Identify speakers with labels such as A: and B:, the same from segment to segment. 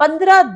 A: 15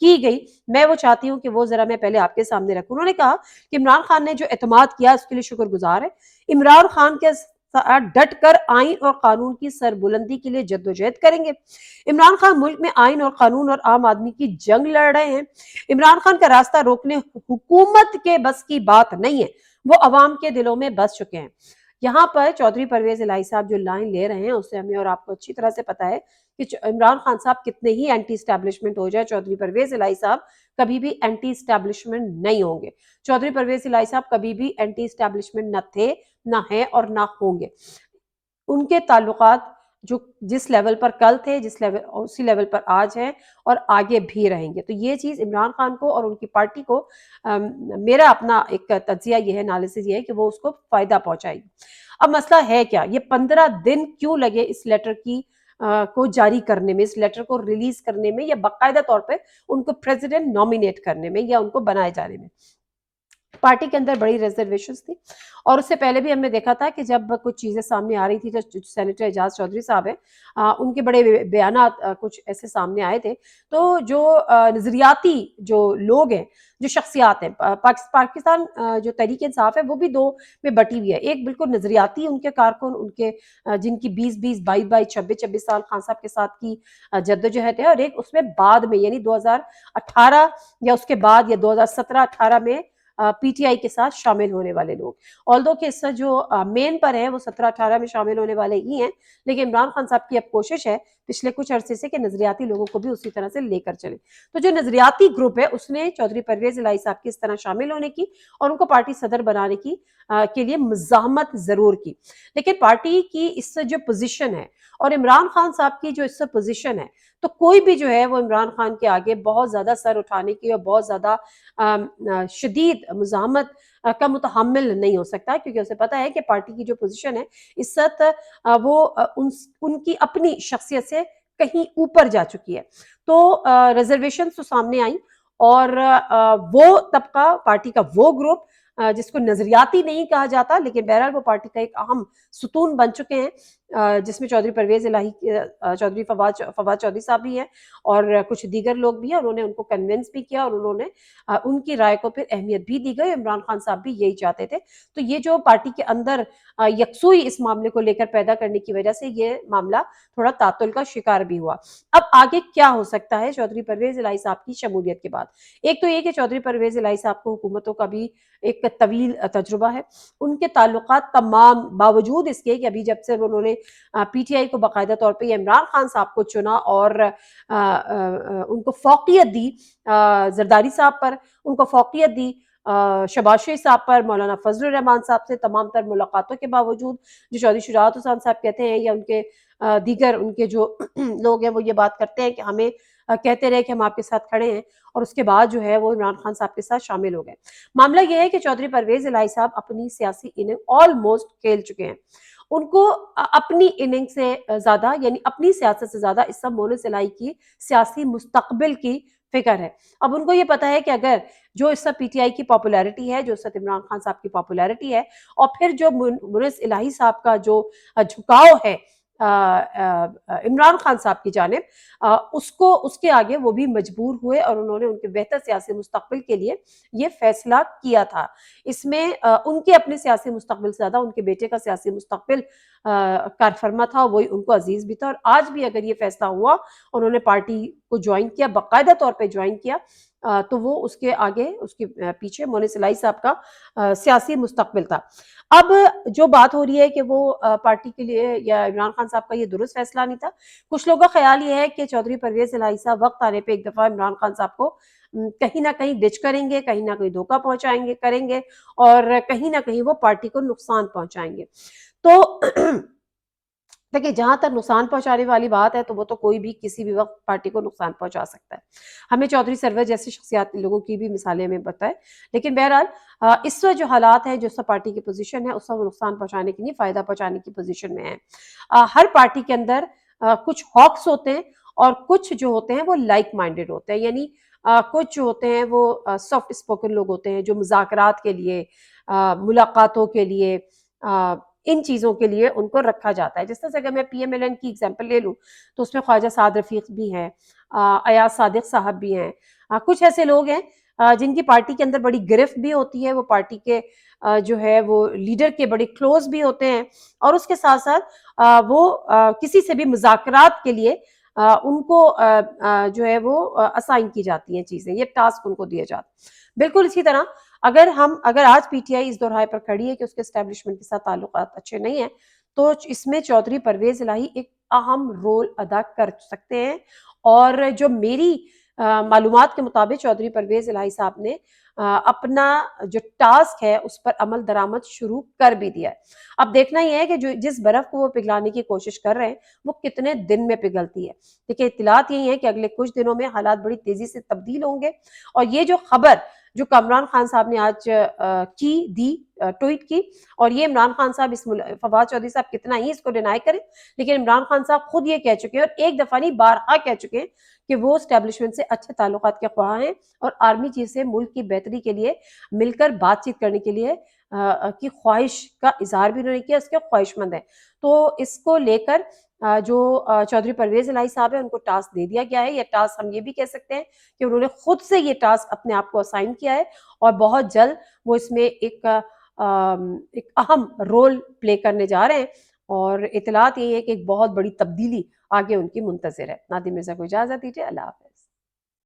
A: کی گئی، میں وہ چاہتی ہوں کہ وہ ذرا میں پہلے آپ کے سامنے رکھوں۔ انہوں نے کہا کہ عمران خان نے جو اعتماد کیا اس کے لیے شکر گزار ہے، عمران خان کے ساتھ ڈٹ کر آئین اور قانون کی سربلندی کے لیے جدوجہد کریں گے۔ عمران خان ملک میں آئین اور قانون اور عام آدمی کی جنگ لڑ رہے ہیں۔ عمران خان کا راستہ روکنے حکومت کے بس کی بات نہیں ہے، وہ عوام کے دلوں میں بس چکے ہیں۔ یہاں پر چودھری پرویز الہی صاحب جو لائن لے رہے ہیں اس سے ہمیں اور آپ کو اچھی طرح سے پتا ہے کہ عمران خان صاحب کتنے ہی اینٹی اسٹیبلشمنٹ ہو جائے، چودھری پرویز الہی صاحب کبھی بھی اینٹی اسٹیبلشمنٹ نہیں ہوں گے۔ چودھری پرویز الہی صاحب کبھی بھی اینٹی اسٹیبلشمنٹ نہ تھے، نہ ہیں اور نہ ہوں گے۔ ان کے تعلقات جو جس لیول پر کل تھے، جس لیول اسی لیول پر آج ہیں اور آگے بھی رہیں گے۔ تو یہ چیز عمران خان کو اور ان کی پارٹی کو میرا اپنا ایک تجزیہ یہ ہے، انالیسس یہ ہے کہ وہ اس کو فائدہ پہنچائے گی۔ اب مسئلہ ہے کیا، یہ 15 دن کیوں لگے اس لیٹر کی کو جاری کرنے میں، اس لیٹر کو ریلیز کرنے میں، یا باقاعدہ طور پہ ان کو پریزیڈنٹ نامینیٹ کرنے میں یا ان کو بنائے جانے میں؟ پارٹی کے اندر بڑی ریزرویشنز تھی، اور اس سے پہلے بھی ہم نے دیکھا تھا کہ جب کچھ چیزیں سامنے آ رہی تھی، جو سینیٹر اعجاز چودھری صاحب ہیں ان کے بڑے بیانات کچھ ایسے سامنے آئے تھے، تو جو نظریاتی جو لوگ ہیں، جو شخصیات ہیں، پاکستان جو تحریک انصاف ہے وہ بھی دو میں بٹی ہوئی ہے۔ ایک بالکل نظریاتی ان کے کارکن، ان کے جن کی 20 22 26 سال خان صاحب کے ساتھ کی جدوجہد ہے، اور ایک اس میں بعد میں یعنی 2018 یا اس کے بعد یا 2017-18 میں پی ٹی آئی کے ساتھ شامل ہونے والے لوگ، آلدو کہ اس سے جو مین پر ہیں وہ 17-18 میں شامل ہونے والے ہی ہیں، لیکن عمران خان صاحب کی اب کوشش ہے پچھلے کچھ عرصے سے کہ نظریاتی لوگوں کو بھی اسی طرح سے لے کر چلے۔ تو جو نظریاتی گروپ ہے اس نے چودھری پرویز الہی صاحب کی اس طرح شامل ہونے کی اور ان کو پارٹی صدر بنانے کی کے لیے مزاحمت ضرور کی، لیکن پارٹی کی اس سے جو پوزیشن ہے اور عمران خان صاحب کی جو اس سے پوزیشن ہے، تو کوئی بھی جو ہے وہ عمران خان کے آگے بہت زیادہ سر اٹھانے کی اور بہت زیادہ شدید مزاحمت کا متحمل نہیں ہو سکتا، کیونکہ اسے پتا ہے کہ پارٹی کی جو پوزیشن ہے اس وقت وہ ان کی اپنی شخصیت سے کہیں اوپر جا چکی ہے۔ تو ریزرویشن تو سامنے آئیں، اور وہ طبقہ، پارٹی کا وہ گروپ جس کو نظریاتی نہیں کہا جاتا لیکن بہرحال وہ پارٹی کا ایک اہم ستون بن چکے ہیں، جس میں چودھری پرویز الہی، چودھری فواد چودھری صاحب بھی ہیں اور کچھ دیگر لوگ بھی ہیں۔ انہوں نے ان کو کنونس بھی کیا اور انہوں نے ان کی رائے کو پھر اہمیت بھی دی گئی۔ عمران خان صاحب بھی یہی چاہتے تھے۔ تو یہ جو پارٹی کے اندر یکسوئی اس معاملے کو لے کر پیدا کرنے کی وجہ سے یہ معاملہ تھوڑا تعطل کا شکار بھی ہوا۔ اب آگے کیا ہو سکتا ہے چودھری پرویز الہی صاحب کی شمولیت کے بعد؟ ایک تو یہ کہ چودھری پرویز الہی صاحب کو حکومتوں کا بھی ایک طویل تجربہ ہے، ان کے تعلقات تمام، باوجود اس کے کہ ابھی جب سے انہوں نے پی ٹی آئی کو باقاعدہ طور پہ عمران خان صاحب کو چنا اور ان کو فوقیت دی زرداری صاحب پر، ان کو فوقیت دی شہباز شریف صاحب پر، مولانا فضل الرحمان صاحب سے تمام تر ملاقاتوں کے باوجود، جو چودھری شجاعت حسین صاحب کہتے ہیں یا ان کے دیگر ان کے جو لوگ ہیں وہ یہ بات کرتے ہیں کہ ہمیں کہتے رہے کہ ہم آپ کے ساتھ کھڑے ہیں، اور اس کے بعد جو ہے وہ عمران خان صاحب کے ساتھ شامل ہو گئے۔ معاملہ یہ ہے کہ چودھری پرویز الہی صاحب اپنی سیاسی اننگ آلموسٹ کھیل چکے ہیں۔ ان کو اپنی اننگ سے زیادہ یعنی اپنی سیاست سے زیادہ اس سب مونس الہی کی سیاسی مستقبل کی فکر ہے۔ اب ان کو یہ پتا ہے کہ اگر جو اس وقت پی ٹی آئی کی پاپولیرٹی ہے، جو اس وقت عمران خان صاحب کی پاپولیرٹی ہے، اور پھر جو مونس الہی صاحب کا جو جھکاؤ ہے عمران خان صاحب کی جانب، اس کے آگے وہ بھی مجبور ہوئے اور انہوں نے ان کے بہتر سیاسی مستقبل کے لیے یہ فیصلہ کیا تھا۔ اس میں ان کے اپنے سیاسی مستقبل سے زیادہ ان کے بیٹے کا سیاسی مستقبل کارفرما تھا، وہی ان کو عزیز بھی تھا، اور آج بھی اگر یہ فیصلہ ہوا، انہوں نے پارٹی کو جوائن کیا، باقاعدہ طور پہ جوائن کیا، تو وہ اس کے آگے، اس کے پیچھے مونس الہی صاحب کا سیاسی مستقبل تھا۔ اب جو بات ہو رہی ہے کہ وہ پارٹی کے لیے یا عمران خان صاحب کا یہ درست فیصلہ نہیں تھا، کچھ لوگوں کا خیال یہ ہے کہ چودھری پرویز الہی صاحب وقت آنے پہ ایک دفعہ عمران خان صاحب کو کہیں نہ کہیں ڈچ کریں گے، کہیں نہ کہیں دھوکہ پہنچائیں گے کریں گے، اور کہیں نہ کہیں وہ پارٹی کو نقصان پہنچائیں گے۔ تو دیکھیں، جہاں تک نقصان پہنچانے والی بات ہے تو وہ تو کوئی بھی کسی بھی وقت پارٹی کو نقصان پہنچا سکتا ہے۔ ہمیں چودھری سرور جیسی شخصیات لوگوں کی بھی مثالیں ہمیں پتہ ہے، لیکن بہرحال اس وقت جو حالات ہیں، جو سب پارٹی کی پوزیشن ہے، اس وقت وہ نقصان پہنچانے کی نہیں، فائدہ پہنچانے کی پوزیشن میں ہے۔ ہر پارٹی کے اندر کچھ ہاکس ہوتے ہیں اور کچھ جو ہوتے ہیں وہ لائک مائنڈڈ ہوتے ہیں، یعنی کچھ جو ہوتے ہیں وہ سافٹ اسپوکن لوگ ہوتے ہیں جو مذاکرات کے لیے، ملاقاتوں کے لیے ان چیزوں کے لیے ان کو رکھا جاتا ہے. جس طرح سے اگر میں پی ایم ایل این کی ایگزامپل لے لوں تو اس میں خواجہ سعد رفیق بھی ہیں, ایاز صادق صاحب بھی ہیں, کچھ ایسے لوگ ہیں جن کی پارٹی کے اندر بڑی گرفت بھی ہوتی ہے, وہ پارٹی کے جو ہے وہ لیڈر کے بڑے کلوز بھی ہوتے ہیں, اور اس کے ساتھ ساتھ وہ کسی سے بھی مذاکرات کے لیے ان کو جو ہے وہ اسائن کی جاتی ہیں چیزیں, یہ ٹاسک ان کو دیا جاتا ہے. بالکل اسی طرح اگر آج پی ٹی آئی اس دورائے پر کھڑی ہے کہ اس کے اسٹیبلشمنٹ کے ساتھ تعلقات اچھے نہیں ہیں, تو اس میں چودھری پرویز الہی ایک اہم رول ادا کر سکتے ہیں. اور جو میری معلومات کے مطابق چودھری پرویز الہی صاحب نے اپنا جو ٹاسک ہے اس پر عمل درآمد شروع کر بھی دیا ہے. اب دیکھنا یہ ہے کہ جس برف کو وہ پگھلانے کی کوشش کر رہے ہیں وہ کتنے دن میں پگھلتی ہے. دیکھیں اطلاعات یہی ہے کہ اگلے کچھ دنوں میں حالات بڑی تیزی سے تبدیل ہوں گے, اور یہ جو خبر جو عمران خان صاحب نے آج ٹویٹ کی, اور یہ عمران خان صاحب فواد چودھری صاحب کتنا ہی اس کو ڈینائی کریں, لیکن عمران خان صاحب خود یہ کہہ چکے ہیں, اور ایک دفعہ نہیں بارہا کہہ چکے ہیں کہ وہ اسٹیبلشمنٹ سے اچھے تعلقات کے خواہاں ہیں, اور آرمی چیف سے ملک کی بہتری کے لیے مل کر بات چیت کرنے کے لیے کی خواہش کا اظہار بھی انہوں نے کیا, اس کے خواہش مند ہیں. تو اس کو لے کر جو چودھری پرویز الہی صاحب ہیں ان کو ٹاسک دے دیا گیا ہے, یا ٹاسک ہم یہ بھی کہہ سکتے ہیں کہ انہوں نے خود سے یہ ٹاسک اپنے آپ کو اسائن کیا ہے, اور بہت جلد وہ اس میں ایک اہم رول پلے کرنے جا رہے ہیں. اور اطلاعات یہ ہے کہ ایک بہت بڑی تبدیلی آگے ان کی منتظر ہے. نادم مرزا کو اجازت دیجیے, اللہ حافظ.